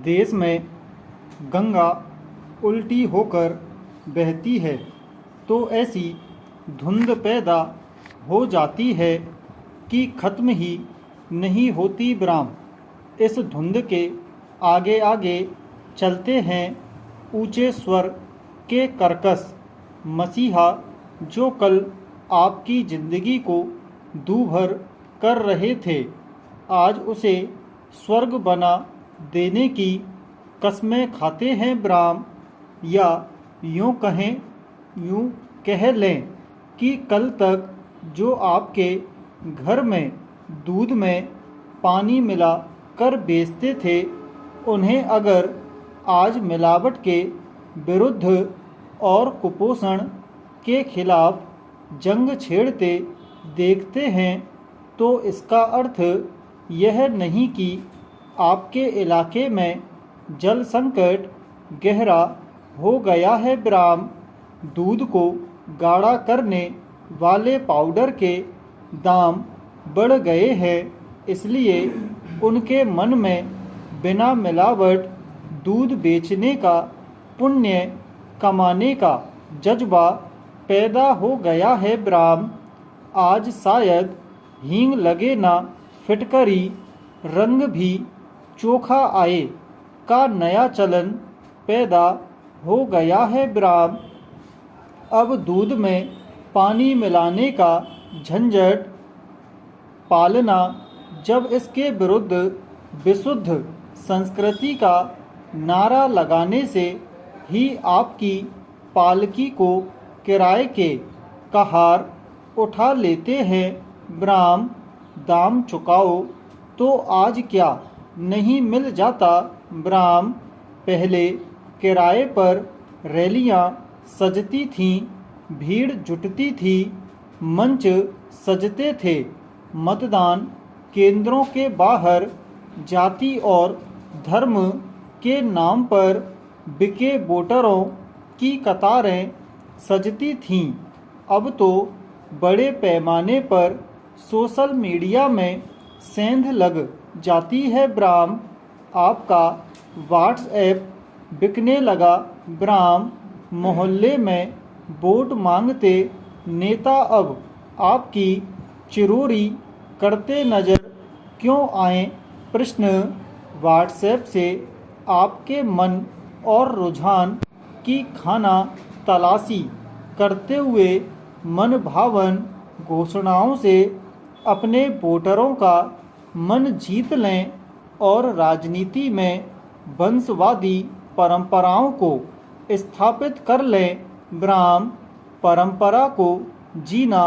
देश में गंगा उल्टी होकर बहती है तो ऐसी धुंध पैदा हो जाती है कि ख़त्म ही नहीं होती ब्राम। इस धुंध के आगे आगे चलते हैं ऊंचे स्वर के कर्कश मसीहा, जो कल आपकी ज़िंदगी को दूभर कर रहे थे, आज उसे स्वर्ग बना देने की कस्में खाते हैं ब्राम। या यूँ कह लें कि कल तक जो आपके घर में दूध में पानी मिला कर बेचते थे, उन्हें अगर आज मिलावट के विरुद्ध और कुपोषण के खिलाफ जंग छेड़ते देखते हैं, तो इसका अर्थ यह नहीं कि आपके इलाके में जल संकट गहरा हो गया है ब्राम। दूध को गाढ़ा करने वाले पाउडर के दाम बढ़ गए हैं, इसलिए उनके मन में बिना मिलावट दूध बेचने का, पुण्य कमाने का जज्बा पैदा हो गया है ब्राम। आज शायद हींग लगे ना फिटकरी, रंग भी चोखा आए का नया चलन पैदा हो गया है ब्राम। अब दूध में पानी मिलाने का झंझट पालना, जब इसके विरुद्ध विशुद्ध संस्कृति का नारा लगाने से ही आपकी पालकी को किराए के कहार उठा लेते हैं ब्राम। दाम चुकाओ तो आज क्या नहीं मिल जाता ब्राम। पहले किराए पर रैलियां सजती थीं, भीड़ जुटती थी, मंच सजते थे, मतदान केंद्रों के बाहर जाति और धर्म के नाम पर बिके वोटरों की कतारें सजती थीं। अब तो बड़े पैमाने पर सोशल मीडिया में सेंध लग जाती है ब्राम। आपका व्हाट्सएप बिकने लगा ब्राम। मोहल्ले में वोट मांगते नेता अब आपकी चिरोरी करते नजर क्यों आए? प्रश्न। व्हाट्सएप से आपके मन और रुझान की खाना तलाशी करते हुए मन भावन घोषणाओं से अपने वोटरों का मन जीत लें और राजनीति में वंशवादी परंपराओं को स्थापित कर लें ब्राम। परंपरा को जीना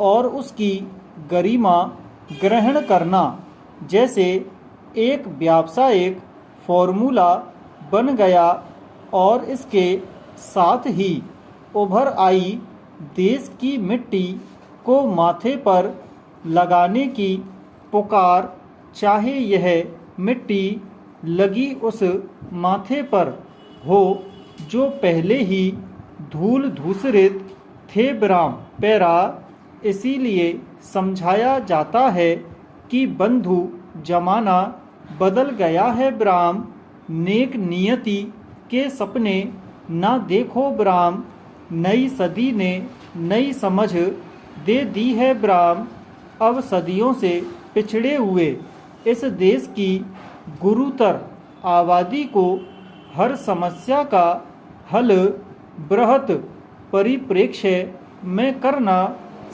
और उसकी गरिमा ग्रहण करना जैसे एक व्यावसायिक फॉर्मूला बन गया और इसके साथ ही उभर आई देश की मिट्टी को माथे पर लगाने की पुकार, चाहे यह मिट्टी लगी उस माथे पर हो जो पहले ही धूल धूसरित थे ब्राम। पैरा। इसीलिए समझाया जाता है कि बंधु जमाना बदल गया है ब्राम। नेक नियति के सपने ना देखो ब्राम। नई सदी ने नई समझ दे दी है ब्राम। अब सदियों से पिछड़े हुए इस देश की गुरुतर आबादी को हर समस्या का हल बृहत परिप्रेक्ष्य में करना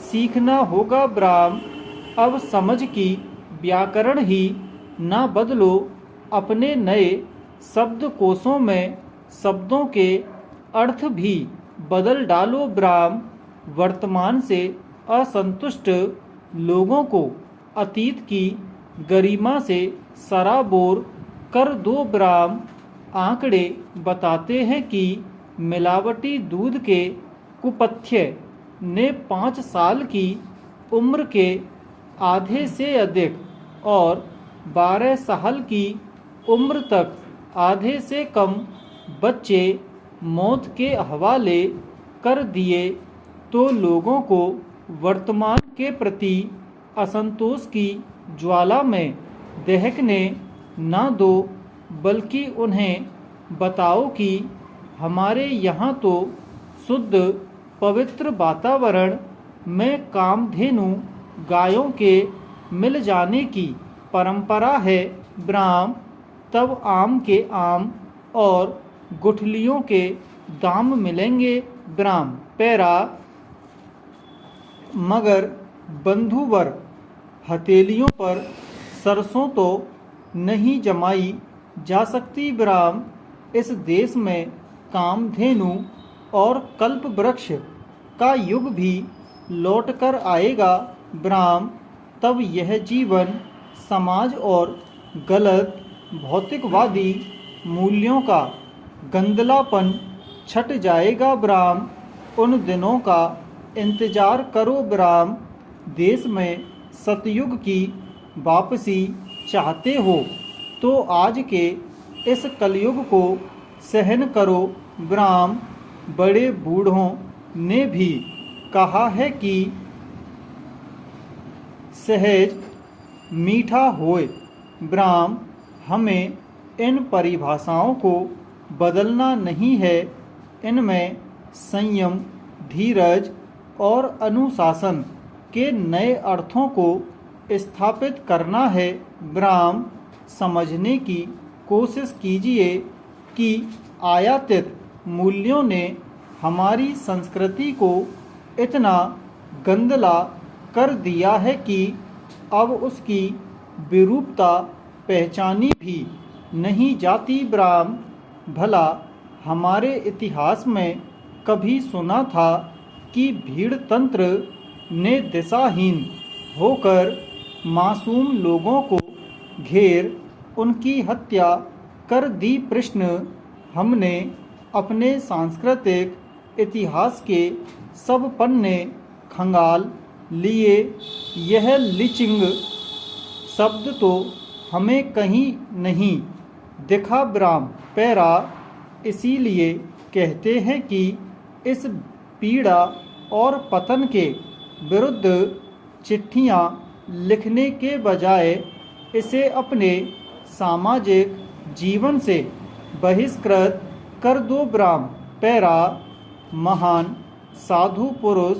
सीखना होगा ब्राम। अब समझ की व्याकरण ही ना बदलो, अपने नए शब्दकोशों में शब्दों के अर्थ भी बदल डालो ब्राम। वर्तमान से असंतुष्ट लोगों को अतीत की गरिमा से सराबोर कर दो ब्राम। आंकड़े बताते हैं कि मिलावटी दूध के कुपथ्य ने 5 साल की उम्र के आधे से अधिक और 12 साल की उम्र तक आधे से कम बच्चे मौत के हवाले कर दिए। तो लोगों को वर्तमान के प्रति असंतोष की ज्वाला में दहकने ना दो। बल्कि उन्हें बताओ कि हमारे यहाँ तो शुद्ध पवित्र वातावरण में कामधेनु गायों के मिल जाने की परंपरा है। ब्राह्म तब आम के आम और गुठलियों के दाम मिलेंगे। ब्राह्म पैरा मगर बंधुवर हथेलियों पर सरसों तो नहीं जमाई जा सकती। ब्राह्म इस देश में कामधेनु और कल्प वृक्ष का युग भी लौट कर आएगा। ब्राह्म तब यह जीवन समाज और गलत भौतिकवादी मूल्यों का गंदलापन छट जाएगा। ब्राह्म उन दिनों का इंतजार करो। ब्राह्म देश में सतयुग की वापसी चाहते हो तो आज के इस कलयुग को सहन करो। ब्राह्म बड़े बूढ़ों ने भी कहा है कि सहज मीठा होए। ब्राह्म हमें इन परिभाषाओं को बदलना नहीं है, इनमें संयम, धीरज और अनुशासन के नए अर्थों को स्थापित करना है। ब्राह्म समझने की कोशिश कीजिए कि आयातित मूल्यों ने हमारी संस्कृति को इतना गंदला कर दिया है कि अब उसकी विरूपता पहचानी भी नहीं जाती। ब्राह्म भला हमारे इतिहास में कभी सुना था कि भीड़ तंत्र ने दिशाहीन होकर मासूम लोगों को घेर उनकी हत्या कर दी। प्रश्न हमने अपने सांस्कृतिक इतिहास के सब पन्ने खंगाल लिए, यह लिचिंग शब्द तो हमें कहीं नहीं दिखा। ब्राह्म पैरा इसीलिए कहते हैं कि इस पीड़ा और पतन के विरुद्ध चिट्ठियाँ लिखने के बजाय इसे अपने सामाजिक जीवन से बहिष्कृत कर दो। ब्राह्म पैरा महान साधु पुरुष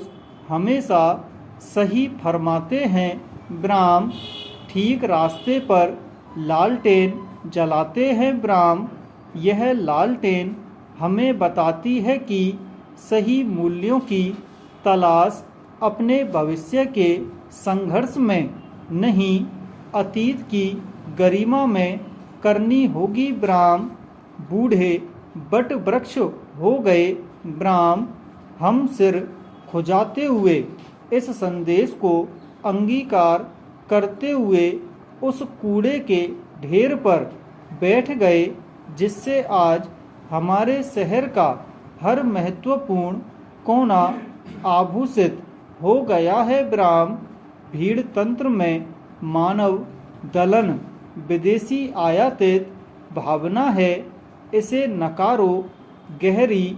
हमेशा सही फरमाते हैं। ब्राह्म ठीक रास्ते पर लालटेन जलाते हैं। ब्राह्म यह लालटेन हमें बताती है कि सही मूल्यों की तलाश अपने भविष्य के संघर्ष में नहीं, अतीत की गरिमा में करनी होगी। ब्राह्म बूढ़े बट वृक्ष हो गए। ब्राह्म हम सिर खुजाते हुए इस संदेश को अंगीकार करते हुए उस कूड़े के ढेर पर बैठ गए जिससे आज हमारे शहर का हर महत्वपूर्ण कोना आभूषित हो गया है। ब्राह्म भीड़ तंत्र में मानव दलन विदेशी आयातित भावना है, इसे नकारो। गहरी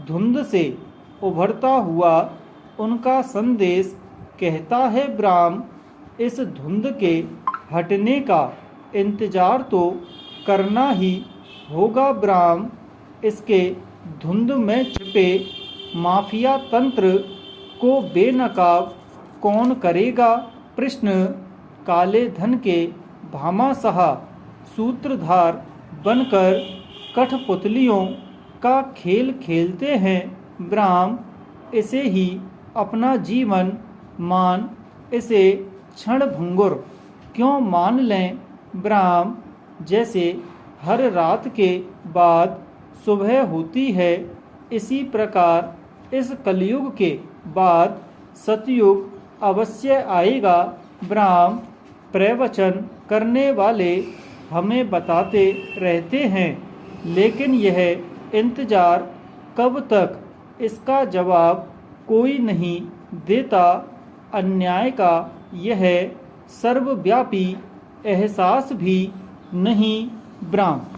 धुंध से उभरता हुआ उनका संदेश कहता है। ब्राह्म इस धुंध के हटने का इंतजार तो करना ही होगा। ब्राह्म इसके धुंध में छिपे माफिया तंत्र को बेनकाब कौन करेगा। प्रश्न काले धन के भामाशाह सूत्रधार बनकर कठपुतलियों का खेल खेलते हैं। ब्राह्म इसे ही अपना जीवन मान इसे क्षण भंगुर क्यों मान लें। ब्राह्म जैसे हर रात के बाद सुबह होती है, इसी प्रकार इस कलयुग के बाद सतयुग अवश्य आएगा। ब्राह्म प्रवचन करने वाले हमें बताते रहते हैं, लेकिन यह इंतजार कब तक, इसका जवाब कोई नहीं देता। अन्याय का यह सर्वव्यापी एहसास भी नहीं। ब्राह्म